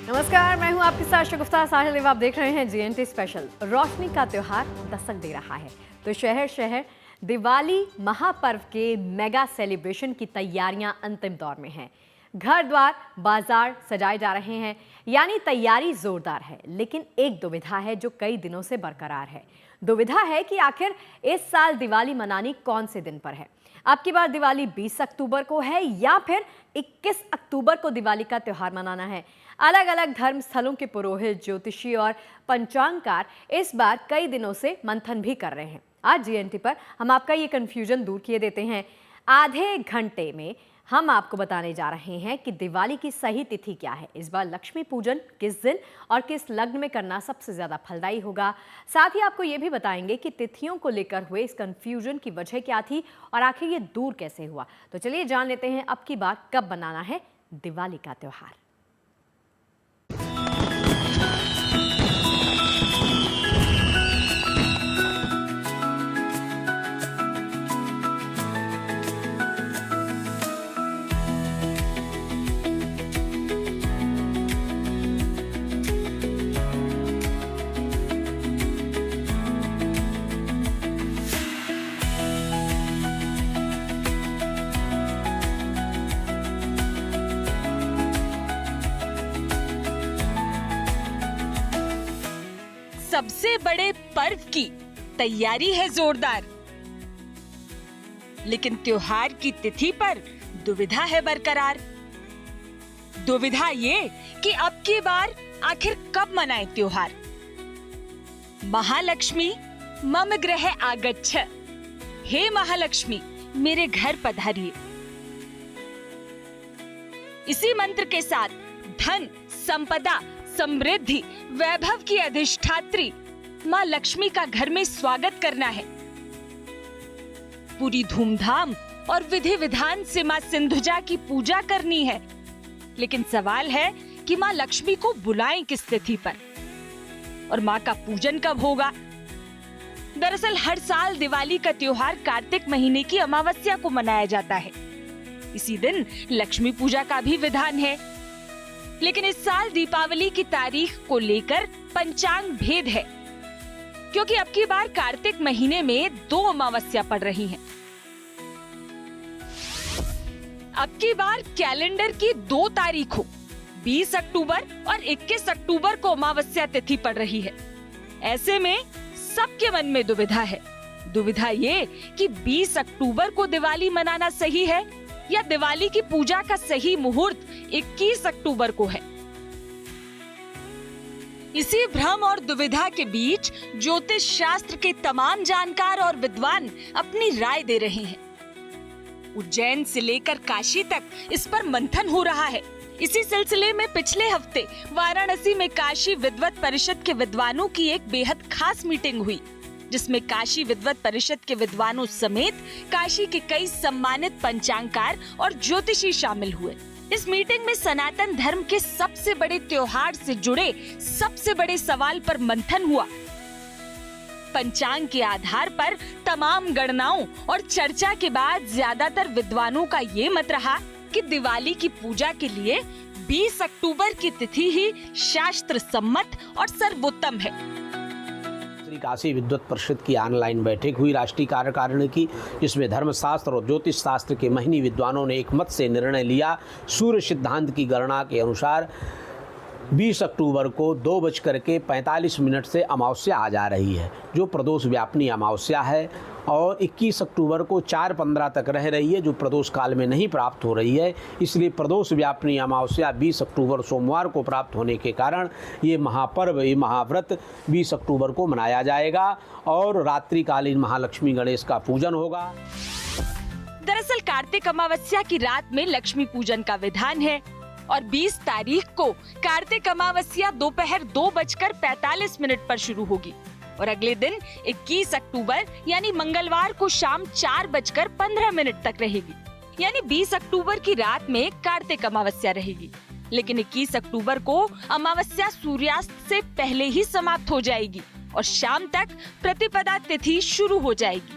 नमस्कार, मैं हूं आपके साथ शगुफ्ता साहिल। आप देख रहे हैं जीएनटी स्पेशल। रोशनी का त्योहार दस्तक दे रहा है तो शहर शहर दिवाली महापर्व के मेगा सेलिब्रेशन की तैयारियां अंतिम दौर में हैं। घर द्वार बाजार सजाए जा रहे हैं, यानी तैयारी जोरदार है। लेकिन एक दुविधा है जो कई दिनों से बरकरार है। दुविधा है कि आखिर इस साल दिवाली मनानी कौन से दिन पर है। अब की बार दिवाली 20 अक्टूबर को है या फिर 21 अक्टूबर को दिवाली का त्योहार मनाना है। अलग अलग धर्म स्थलों के पुरोहित, ज्योतिषी और पंचांगकार इस बार कई दिनों से मंथन भी कर रहे हैं। आज जीएनटी पर हम आपका ये कंफ्यूजन दूर किए देते हैं। आधे घंटे में हम आपको बताने जा रहे हैं कि दिवाली की सही तिथि क्या है। इस बार लक्ष्मी पूजन किस दिन और किस लग्न में करना सबसे ज्यादा फलदायी होगा। साथ ही आपको ये भी बताएंगे कि तिथियों को लेकर हुए इस कंफ्यूजन की वजह क्या थी और आखिर ये दूर कैसे हुआ। तो चलिए जान लेते हैं अब की बार कब बनाना है दिवाली का त्योहार। सबसे बड़े पर्व की तैयारी है जोरदार, लेकिन त्योहार की तिथि पर दुविधा है बरकरार। दुविधा ये कि अब की बार आखिर कब मनाएं त्योहार। महालक्ष्मी मम गृह आगच्छ, हे महालक्ष्मी मेरे घर पधारिए। इसी मंत्र के साथ धन, संपदा, समृद्धि, वैभव की अधिष्ठात्री मां लक्ष्मी का घर में स्वागत करना है। पूरी धूमधाम और विधि विधान से मां सिंधुजा की पूजा करनी है। लेकिन सवाल है कि मां लक्ष्मी को बुलाएं किस तिथि पर और मां का पूजन कब होगा। दरअसल हर साल दिवाली का त्योहार कार्तिक महीने की अमावस्या को मनाया जाता है। इसी दिन लक्ष्मी पूजा का भी विधान है। लेकिन इस साल दीपावली की तारीख को लेकर पंचांग भेद है, क्योंकि अब की बार कार्तिक महीने में 2 अमावस्या पड़ रही हैं। अब की बार कैलेंडर की 2 तारीखों 20 अक्टूबर और 21 अक्टूबर को अमावस्या तिथि पड़ रही है। ऐसे में सबके मन में दुविधा है। दुविधा ये कि 20 अक्टूबर को दिवाली मनाना सही है या दिवाली की पूजा का सही मुहूर्त 21 अक्टूबर को है। इसी भ्रम और दुविधा के बीच ज्योतिष शास्त्र के तमाम जानकार और विद्वान अपनी राय दे रहे हैं। उज्जैन से लेकर काशी तक इस पर मंथन हो रहा है। इसी सिलसिले में पिछले हफ्ते वाराणसी में काशी विद्वत परिषद के विद्वानों की एक बेहद खास मीटिंग हुई, जिसमें काशी विद्वत परिषद के विद्वानों समेत काशी के कई सम्मानित पंचांगकार और ज्योतिषी शामिल हुए। इस मीटिंग में सनातन धर्म के सबसे बड़े त्योहार से जुड़े सबसे बड़े सवाल पर मंथन हुआ। पंचांग के आधार पर तमाम गणनाओं और चर्चा के बाद ज्यादातर विद्वानों का ये मत रहा कि दिवाली की पूजा के लिए 20 अक्टूबर की तिथि ही शास्त्र सम्मत और सर्वोत्तम है। काशी विद्वत परिषद की ऑनलाइन बैठक हुई राष्ट्रीय कार्यकारिणी की, जिसमें धर्मशास्त्र और ज्योतिष शास्त्र के महनी विद्वानों ने एक मत से निर्णय लिया। सूर्य सिद्धांत की गणना के अनुसार 20 अक्टूबर को 2:45 से अमावस्या आ जा रही है, जो प्रदोष व्यापनी अमावस्या है, और 21 अक्टूबर को 4:15 तक रह रही है, जो प्रदोष काल में नहीं प्राप्त हो रही है। इसलिए प्रदोष व्यापनी अमावस्या 20 अक्टूबर सोमवार को प्राप्त होने के कारण ये महापर्व, ये महाव्रत 20 अक्टूबर को मनाया जाएगा और रात्रिकालीन महालक्ष्मी गणेश का पूजन होगा। दरअसल कार्तिक अमावस्या की रात में लक्ष्मी पूजन का विधान है और 20 तारीख को कार्तिक अमावस्या दोपहर 2:45 पर शुरू होगी और अगले दिन 21 अक्टूबर यानी मंगलवार को शाम 4:15 तक रहेगी। यानी 20 अक्टूबर की रात में कार्तिक अमावस्या रहेगी, लेकिन 21 अक्टूबर को अमावस्या सूर्यास्त से पहले ही समाप्त हो जाएगी और शाम तक प्रतिपदा तिथि शुरू हो जाएगी।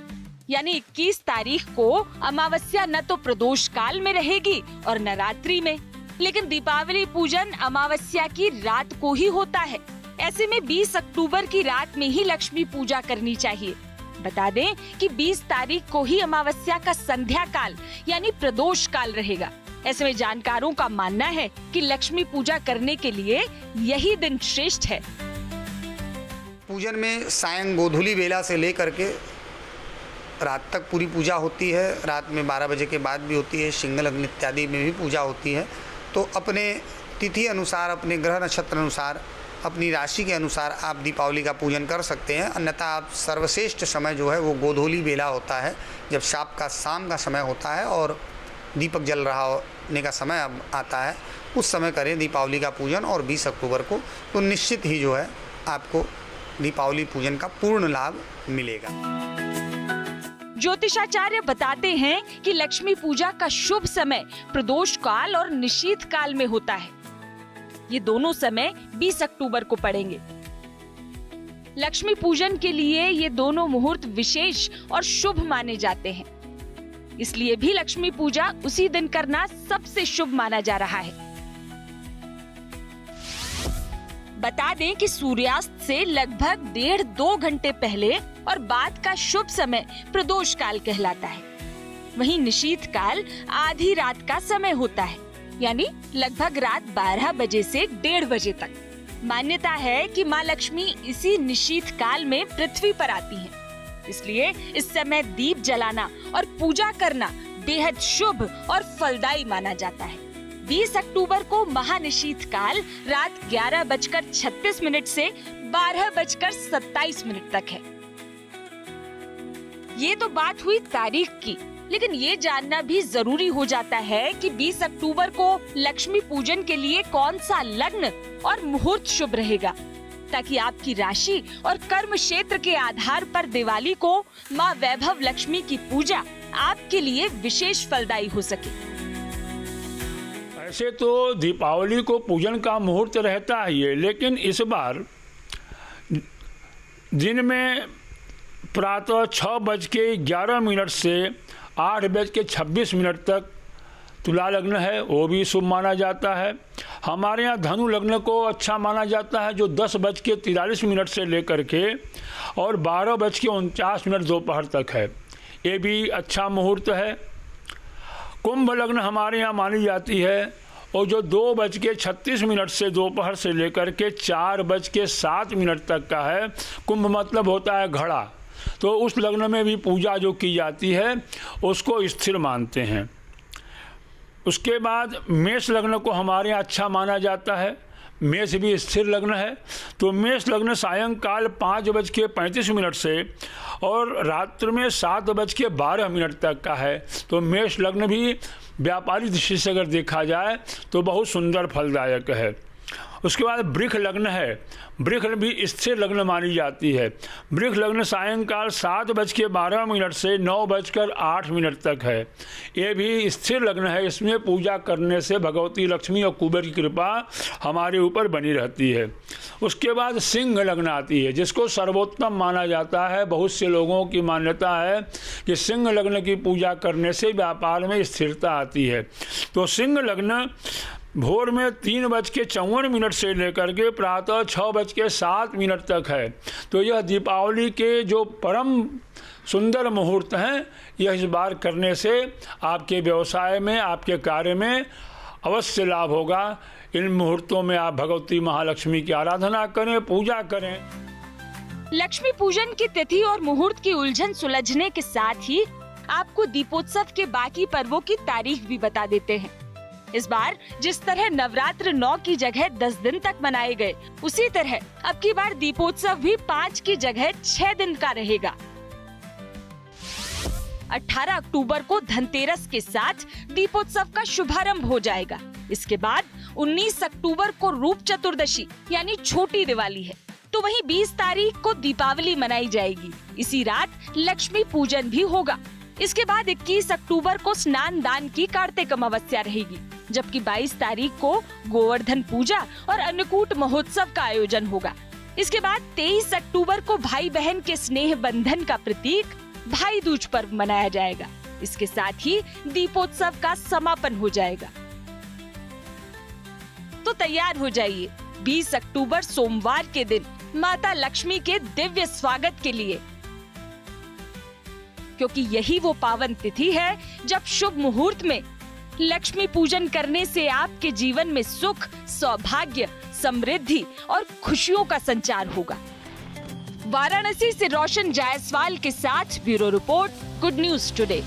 यानी 21 तारीख को अमावस्या न तो प्रदोष काल में रहेगी और न रात्रि में, लेकिन दीपावली पूजन अमावस्या की रात को ही होता है। ऐसे में 20 अक्टूबर की रात में ही लक्ष्मी पूजा करनी चाहिए। बता दें कि 20 तारीख को ही अमावस्या का संध्या काल यानी प्रदोष काल रहेगा। ऐसे में जानकारों का मानना है कि लक्ष्मी पूजा करने के लिए यही दिन श्रेष्ठ है। पूजन में सायं गोधूली बेला से लेकर के रात तक पूरी पूजा होती है। रात में 12 बजे के बाद भी होती है। सिंह लग्न इत्यादि में भी पूजा होती है। तो अपने तिथि अनुसार, अपने ग्रह नक्षत्र अनुसार, अपनी राशि के अनुसार आप दीपावली का पूजन कर सकते हैं। अन्यथा आप सर्वश्रेष्ठ समय जो है वो गोधूली बेला होता है, जब शाम का समय होता है और दीपक जल रहा होने का समय अब आता है, उस समय करें दीपावली का पूजन। और 20 अक्टूबर को तो निश्चित ही जो है आपको दीपावली पूजन का पूर्ण लाभ मिलेगा। ज्योतिषाचार्य बताते हैं कि लक्ष्मी पूजा का शुभ समय प्रदोष काल और निशीथ काल में होता है। ये दोनों समय 20 अक्टूबर को पड़ेंगे। लक्ष्मी पूजन के लिए ये दोनों मुहूर्त विशेष और शुभ माने जाते हैं। इसलिए भी लक्ष्मी पूजा उसी दिन करना सबसे शुभ माना जा रहा है। बता दें कि सूर्यास्त से लगभग 1.5-2 घंटे पहले और बाद का शुभ समय प्रदोष काल कहलाता है। वहीं निशीथ काल आधी रात का समय होता है, यानी लगभग रात 12 बजे से 1:30 बजे तक। मान्यता है कि माँ लक्ष्मी इसी निशीथ काल में पृथ्वी पर आती हैं। इसलिए इस समय दीप जलाना और पूजा करना बेहद शुभ और फलदायी माना जाता है। 20 अक्टूबर को महानिशीथ काल रात 11:36 से 12:27 तक है। ये तो बात हुई तारीख की, लेकिन ये जानना भी जरूरी हो जाता है कि 20 अक्टूबर को लक्ष्मी पूजन के लिए कौन सा लग्न और मुहूर्त शुभ रहेगा, ताकि आपकी राशि और कर्म क्षेत्र के आधार पर दिवाली को माँ वैभव लक्ष्मी की पूजा आपके लिए विशेष फलदायी हो सके। ऐसे तो दीपावली को पूजन का मुहूर्त रहता ही है, लेकिन इस बार दिन में प्रातः 6:11 से 8:26 तक तुला लग्न है, वो भी शुभ माना जाता है। हमारे यहाँ धनु लग्न को अच्छा माना जाता है, जो 10:43 से लेकर के और 12:49 दोपहर तक है। ये भी अच्छा मुहूर्त है। कुंभ लग्न हमारे यहाँ मानी जाती है, और जो 2:36 से दोपहर से लेकर के 4:07 तक का है। कुंभ मतलब होता है घड़ा, तो उस लग्न में भी पूजा जो की जाती है उसको स्थिर मानते हैं। उसके बाद मेष लग्न को हमारे यहाँ अच्छा माना जाता है। मेष भी स्थिर लग्न है, तो मेष लग्न सायंकाल 5:35 से और रात्रि में 7:12 तक का है। तो मेष लग्न भी व्यापारी दृष्टि से अगर देखा जाए तो बहुत सुंदर फलदायक है। उसके बाद वृष लग्न है। वृष भी स्थिर लग्न मानी जाती है। वृष लग्न सायंकाल 7:12 से 9:08 तक है। ये भी स्थिर लग्न है। इसमें पूजा करने से भगवती लक्ष्मी और कुबेर की कृपा हमारे ऊपर बनी रहती है। उसके बाद सिंह लग्न आती है, जिसको सर्वोत्तम माना जाता है। बहुत से लोगों की मान्यता है कि सिंह लग्न की पूजा करने से व्यापार में स्थिरता आती है। तो सिंह लग्न भोर में 3:54 से लेकर के प्रातः 6:07 तक है। तो यह दीपावली के जो परम सुंदर मुहूर्त हैं, यह इस बार करने से आपके व्यवसाय में, आपके कार्य में अवश्य लाभ होगा। इन मुहूर्तों में आप भगवती महालक्ष्मी की आराधना करें, पूजा करें। लक्ष्मी पूजन की तिथि और मुहूर्त की उलझन सुलझने के साथ ही आपको दीपोत्सव के बाकी पर्वों की तारीख भी बता देते हैं। इस बार जिस तरह नवरात्र 9 की जगह 10 दिन तक मनाए गए, उसी तरह अब की बार दीपोत्सव भी 5 की जगह 6 दिन का रहेगा। 18 अक्टूबर को धनतेरस के साथ दीपोत्सव का शुभारंभ हो जाएगा। इसके बाद 19 अक्टूबर को रूप चतुर्दशी यानी छोटी दिवाली है। तो वहीं 20 तारीख को दीपावली मनाई जाएगी। इसी रात लक्ष्मी पूजन भी होगा। इसके बाद 21 अक्टूबर को स्नान दान की कार्तिक अमावस्या रहेगी, जबकि 22 तारीख को गोवर्धन पूजा और अन्नकूट महोत्सव का आयोजन होगा। इसके बाद 23 अक्टूबर को भाई बहन के स्नेह बंधन का प्रतीक भाई दूज पर्व मनाया जाएगा। इसके साथ ही दीपोत्सव का समापन हो जाएगा। तो तैयार हो जाइए 20 अक्टूबर सोमवार के दिन माता लक्ष्मी के दिव्य स्वागत के लिए, क्योंकि यही वो पावन तिथि है जब शुभ मुहूर्त में लक्ष्मी पूजन करने से आपके जीवन में सुख, सौभाग्य, समृद्धि और खुशियों का संचार होगा। वाराणसी से रोशन जायसवाल के साथ bureau report, good news today.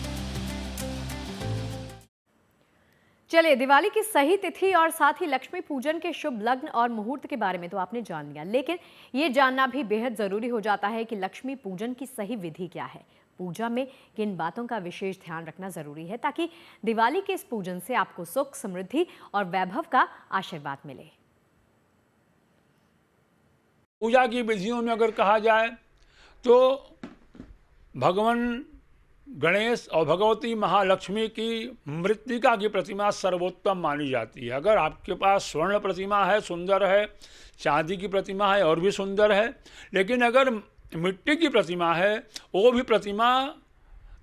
चलिए, दिवाली की सही तिथि और साथ ही लक्ष्मी पूजन के शुभ लग्न और मुहूर्त के बारे में तो आपने जान लिया, लेकिन ये जानना भी बेहद जरूरी हो जाता है कि लक्ष्मी पूजन की सही विधि क्या है। पूजा में किन बातों का विशेष ध्यान रखना जरूरी है ताकि दिवाली के इस पूजन से आपको सुख, समृद्धि और वैभव का आशीर्वाद मिले। पूजा की विधियों में अगर कहा जाए तो भगवान गणेश और भगवती महालक्ष्मी की मृत्तिका की प्रतिमा सर्वोत्तम मानी जाती है। अगर आपके पास स्वर्ण प्रतिमा है, सुंदर है, चांदी की प्रतिमा है और भी सुंदर है, लेकिन अगर मिट्टी की प्रतिमा है, वो भी प्रतिमा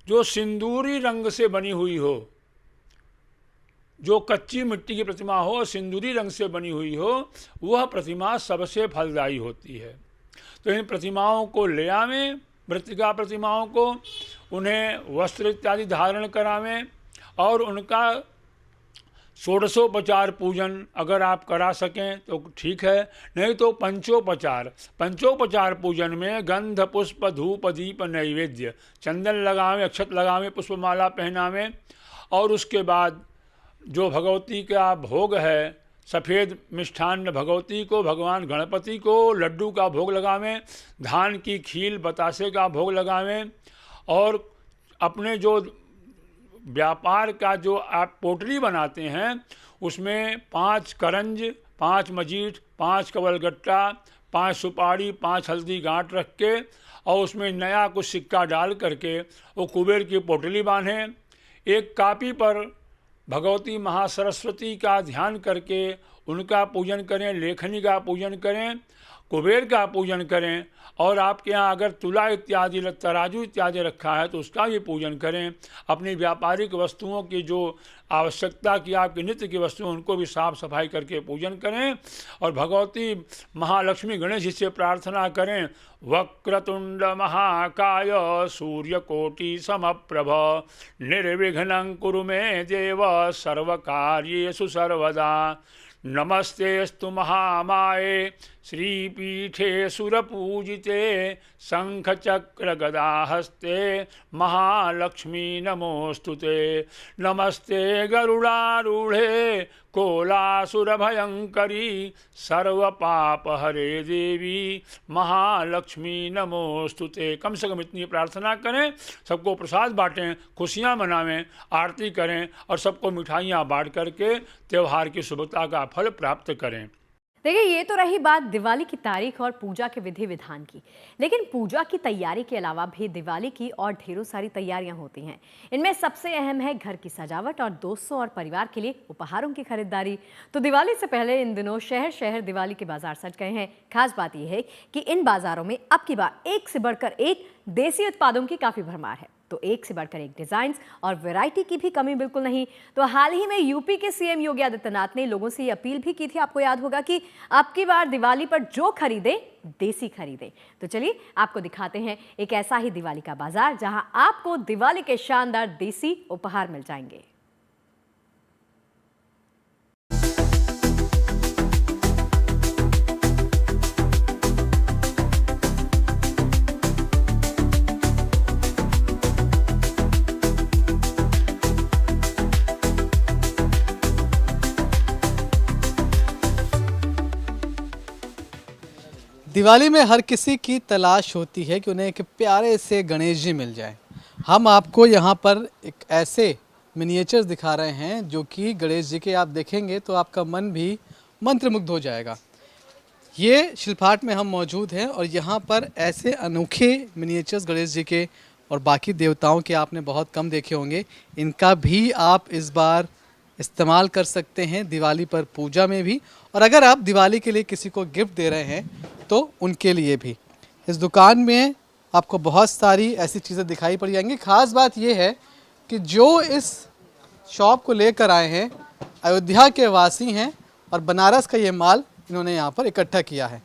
जो सिंदूरी रंग से बनी हुई हो, जो कच्ची मिट्टी की प्रतिमा हो, सिंदूरी रंग से बनी हुई हो, वह प्रतिमा सबसे फलदायी होती है। तो इन प्रतिमाओं को ले आवें, मृत्तिका प्रतिमाओं को, उन्हें वस्त्र इत्यादि धारण करावें और उनका षोडशोपचार पूजन अगर आप करा सकें तो ठीक है, नहीं तो पंचोपचार पूजन में गंध, पुष्प, धूप, दीप, नैवेद्य, चंदन लगावें, अक्षत लगावें, पुष्पमाला पहनावें और उसके बाद जो भगवती का भोग है, सफ़ेद मिष्ठान्न भगवती को, भगवान गणपति को लड्डू का भोग लगावें, धान की खील, बतासे का भोग लगावें और अपने जो व्यापार का जो आप पोटली बनाते हैं उसमें 5 करंज, 5 मजीठ, 5 कवलगट्टा, 5 सुपारी, 5 हल्दी गांठ रख के और उसमें नया कुछ सिक्का डाल करके वो कुबेर की पोटली बांधें। एक कापी पर भगवती महासरस्वती का ध्यान करके उनका पूजन करें, लेखनी का पूजन करें, कुबेर का पूजन करें और आपके यहाँ अगर तुला इत्यादि, तराजू इत्यादि रखा है तो उसका भी पूजन करें। अपनी व्यापारिक वस्तुओं की जो आवश्यकता की आपकी नित्य की वस्तुएं, उनको भी साफ सफाई करके पूजन करें और भगवती महालक्ष्मी गणेश जी से प्रार्थना करें, वक्रतुंड महाकाय सूर्यकोटि समप्रभ निर्विघ्नं कुरु मे देव सर्वकार्येषु सर्वदा। नमस्तेस्तु महामाये श्रीपीठे सुरपूजिते शंखचक्र गदाहस्ते महालक्ष्मी नमोस्तुते। नमस्ते गरुडारूढ़े कोलासुरभयंकरी सर्वपापहरे देवी महालक्ष्मी नमोस्तुते। कम से कम इतनी प्रार्थना करें, सबको प्रसाद बांटें, खुशियाँ मनावें, आरती करें और सबको मिठाइयाँ बांट करके त्यौहार की शुभता का फल प्राप्त करें। देखिए, ये तो रही बात दिवाली की तारीख और पूजा के विधि विधान की, लेकिन पूजा की तैयारी के अलावा भी दिवाली की और ढेरों सारी तैयारियां होती हैं। इनमें सबसे अहम है घर की सजावट और दोस्तों और परिवार के लिए उपहारों की खरीदारी। तो दिवाली से पहले इन दिनों शहर शहर दिवाली के बाजार सज गए हैं। खास बात यह है कि इन बाजारों में अब की बार एक से बढ़कर एक देसी उत्पादों की काफी भरमार है, तो एक से बढ़कर एक डिजाइन और वैरायटी की भी कमी बिल्कुल नहीं। तो हाल ही में यूपी के सीएम योगी आदित्यनाथ ने लोगों से ये अपील भी की थी, आपको याद होगा, कि अब की बार दिवाली पर जो खरीदे देसी खरीदे। तो चलिए आपको दिखाते हैं एक ऐसा ही दिवाली का बाजार जहां आपको दिवाली के शानदार देसी उपहार मिल जाएंगे। दिवाली में हर किसी की तलाश होती है कि उन्हें एक प्यारे से गणेश जी मिल जाए। हम आपको यहाँ पर एक ऐसे मिनिएचर्स दिखा रहे हैं जो कि गणेश जी के आप देखेंगे तो आपका मन भी मंत्रमुग्ध हो जाएगा। ये शिल्पहाट में हम मौजूद हैं और यहाँ पर ऐसे अनोखे मिनिएचर्स गणेश जी के और बाकी देवताओं के आपने बहुत कम देखे होंगे। इनका भी आप इस बार इस्तेमाल कर सकते हैं दिवाली पर पूजा में भी, और अगर आप दिवाली के लिए किसी को गिफ्ट दे रहे हैं तो उनके लिए भी। इस दुकान में आपको बहुत सारी ऐसी चीज़ें दिखाई पड़ जाएंगी। ख़ास बात यह है कि जो इस शॉप को लेकर आए हैं अयोध्या के वासी हैं और बनारस का ये माल इन्होंने यहाँ पर इकट्ठा किया है।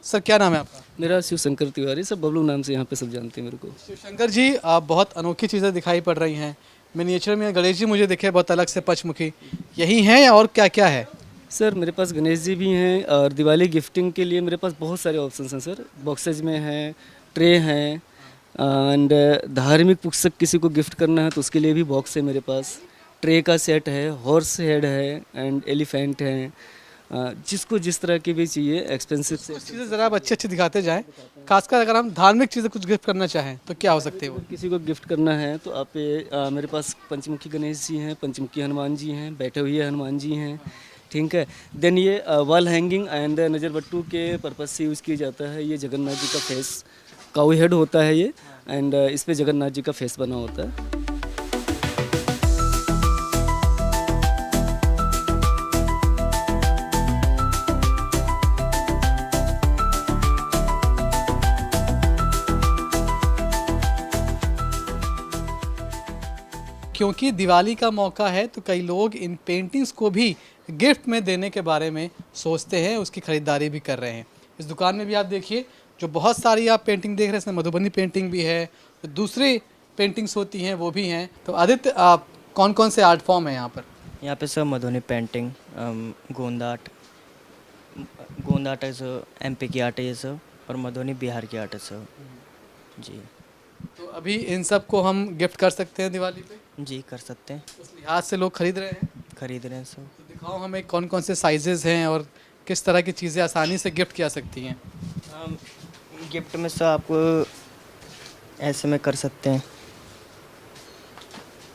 सर क्या नाम है आपका? मेरा शिवशंकर तिवारी, सब बबलू नाम से यहाँ पे सब जानते हैं मेरे को। शिवशंकर जी, आप बहुत अनोखी चीज़ें दिखाई पड़ रही हैं। मिनिएचर में गणेश जी मुझे दिखे बहुत अलग से पंचमुखी, यही हैं या और क्या क्या है? सर मेरे पास गणेश जी भी हैं और दिवाली गिफ्टिंग के लिए मेरे पास बहुत सारे ऑप्शंस हैं सर। बॉक्सेज में हैं, ट्रे हैं एंड धार्मिक पुस्तक किसी को गिफ्ट करना है तो उसके लिए भी बॉक्स है मेरे पास। ट्रे का सेट है, हॉर्स हेड है एंड एलिफेंट है। जिसको जिस तरह की भी चाहिए एक्सपेंसिव से चीज़ें ज़रा आप अच्छी अच्छी दिखाते जाएं, खासकर अगर हम धार्मिक चीज़ें कुछ गिफ्ट करना चाहें तो क्या हो सकती है वो? किसी को गिफ्ट करना है तो आप मेरे पास पंचमुखी गणेश जी हैं, पंचमुखी हनुमान जी हैं, बैठे हुए हनुमान जी हैं, ठीक है। देन ये वॉल हैंगिंग एंड नज़र बट्टू के पर्पज़ से यूज़ किया जाता है। ये जगन्नाथ जी का फेस काऊ हेड होता है ये एंड इस पे जगन्नाथ जी का फेस बना होता है। क्योंकि दिवाली का मौका है तो कई लोग इन पेंटिंग्स को भी गिफ्ट में देने के बारे में सोचते हैं, उसकी ख़रीदारी भी कर रहे हैं। इस दुकान में भी आप देखिए जो बहुत सारी आप पेंटिंग देख रहे हैं, इसमें मधुबनी पेंटिंग भी है, तो दूसरी पेंटिंग्स होती हैं वो भी हैं। तो आदित्य, आप कौन कौन से आर्ट फॉर्म है यहाँ पर? यहाँ पे सर मधुबनी पेंटिंग, गोंद आर्ट है सर, एमपी की आर्ट है ये सर, और मधुबनी बिहार की आर्ट है सर जी। तो अभी इन सब को हम गिफ्ट कर सकते हैं दिवाली पे? जी कर सकते हैं, उस लिहाज से लोग खरीद रहे हैं। खरीद रहे हैं सर। तो दिखाओ हमें कौन कौन से साइजेस हैं और किस तरह की चीज़ें आसानी से गिफ्ट किया सकती हैं। गिफ्ट में सर आपको ऐसे में कर सकते हैं,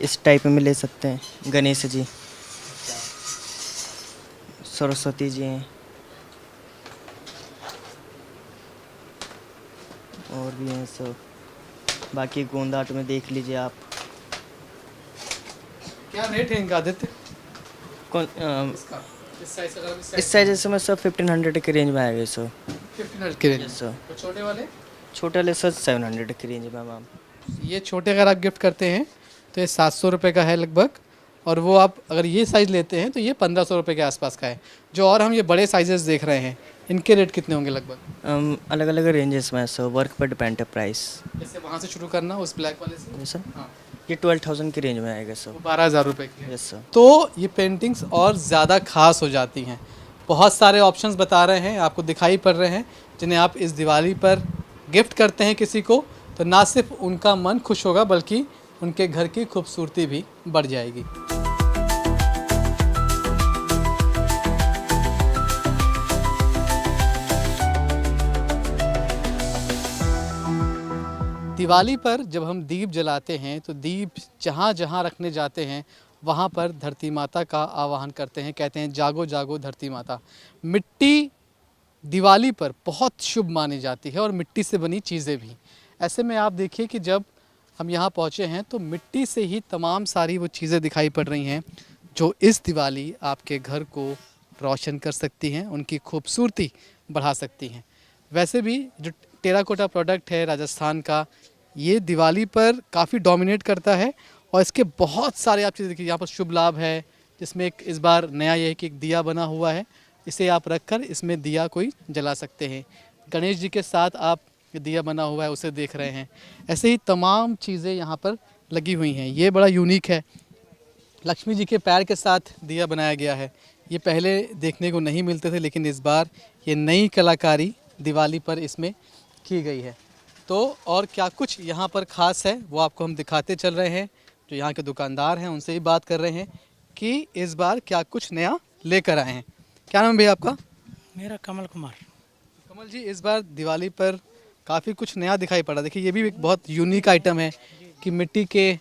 इस टाइप में ले सकते हैं। गणेश जी, सरस्वती जी हैं और भी हैं सर। बाकी गोंद आर्ट में देख लीजिए आप। क्या रेट है इनका आदित्य? कौन इसका इस साइज अगर हम इस साइज से में सर 1500 के रेंज में आएगा सर। 1500 के रेंज? Yes sir. तो छोटे वाले? छोटे वाले सर 700 के रेंज में मैम। ये छोटे अगर आप गिफ्ट करते हैं तो ये 700 रुपये का है लगभग, और वो आप अगर ये साइज़ लेते हैं तो ये 1500 रुपये के आसपास का है। जो और हम ये बड़े साइजेस देख रहे हैं इनके रेट कितने होंगे लगभग? अलग अलग रेंजेस में है सर, वर्क पर डिपेंड है प्राइस। जैसे वहाँ से शुरू करना उस ब्लैक वाले से? Yes sir. हाँ, ये 12,000 की रेंज में आएगा सर। वो 12,000 रुपये की है। Yes sir. तो ये पेंटिंग्स और ज़्यादा खास हो जाती हैं। बहुत सारे ऑप्शंस बता रहे हैं, आपको दिखाई पड़ रहे हैं, जिन्हें आप इस दिवाली पर गिफ्ट करते हैं किसी को तो ना सिर्फ उनका मन खुश होगा बल्कि उनके घर की खूबसूरती भी बढ़ जाएगी। दिवाली पर जब हम दीप जलाते हैं तो दीप जहाँ जहाँ रखने जाते हैं वहाँ पर धरती माता का आवाहन करते हैं, कहते हैं जागो जागो धरती माता। मिट्टी दिवाली पर बहुत शुभ मानी जाती है और मिट्टी से बनी चीज़ें भी। ऐसे में आप देखिए कि जब हम यहाँ पहुँचे हैं तो मिट्टी से ही तमाम सारी वो चीज़ें दिखाई पड़ रही हैं जो इस दिवाली आपके घर को रोशन कर सकती हैं, उनकी खूबसूरती बढ़ा सकती हैं। वैसे भी जो टेराकोटा प्रोडक्ट है राजस्थान का, ये दिवाली पर काफ़ी डोमिनेट करता है और इसके बहुत सारे आप चीज़ें देखिए। यहाँ पर शुभ लाभ है जिसमें एक इस बार नया ये है कि एक दिया बना हुआ है, इसे आप रखकर इसमें दिया कोई जला सकते हैं। गणेश जी के साथ आप दिया बना हुआ है उसे देख रहे हैं। ऐसे ही तमाम चीज़ें यहाँ पर लगी हुई हैं। ये बड़ा यूनिक है, लक्ष्मी जी के पैर के साथ दिया बनाया गया है। ये पहले देखने को नहीं मिलते थे लेकिन इस बार ये नई कलाकारी दिवाली पर इसमें की गई है। तो और क्या कुछ यहाँ पर ख़ास है वो आपको हम दिखाते चल रहे हैं। जो यहाँ के दुकानदार हैं उनसे ही बात कर रहे हैं कि इस बार क्या कुछ नया लेकर आए हैं। क्या नाम है भैया आपका? मेरा कमल कुमार। कमल जी, इस बार दिवाली पर काफ़ी कुछ नया दिखाई पड़ा। देखिए ये भी एक बहुत यूनिक आइटम है कि मिट्टी के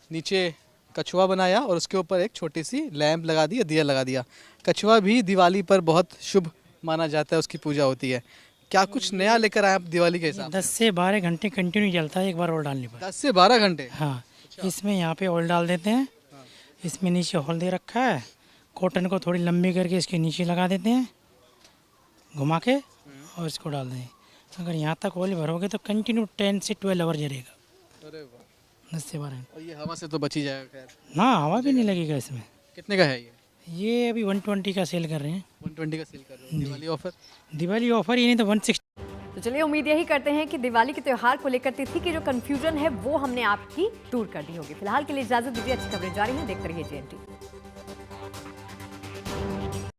नीचे कछुआ बनाया और उसके ऊपर एक छोटी सी लैंप लगा दी, दिया लगा दिया। कछुआ भी दिवाली पर बहुत शुभ माना जाता है, उसकी पूजा होती है। क्या कुछ नया लेकर आए आप दिवाली के हिसाब? 10 से 12 घंटे कंटिन्यू चलता है एक बार ऑयल डालने पर। 10 से 12 घंटे? हाँ, इसमें यहाँ पे ऑयल डाल देते हैं। इसमें नीचे होल दे रखा है, कॉटन को थोड़ी लंबी करके इसके नीचे लगा देते हैं घुमा के और इसको डाल दें। अगर यहाँ तक ऑयल भरोगे तो कंटिन्यू 10 से 12 आवर जलेगा। अरे वाह, 10 से 12। और ये हवा से तो बच ही जाएगा खैर। ना, हवा भी नहीं लगेगा इसमें। कितने का है ये? ये अभी 120 का सेल कर रहे हैं। 120 का सेल कर रहे हो, दिवाली ऑफर? दिवाली ऑफर, ये नहीं तो 160। तो चलिए उम्मीद यही करते हैं कि दिवाली के त्यौहार को लेकर तिथि की जो कंफ्यूजन है वो हमने आपकी दूर कर दी होगी। फिलहाल के लिए इजाजत दीजिए, अच्छी खबरें जारी हैं, देखते रहिए JNT।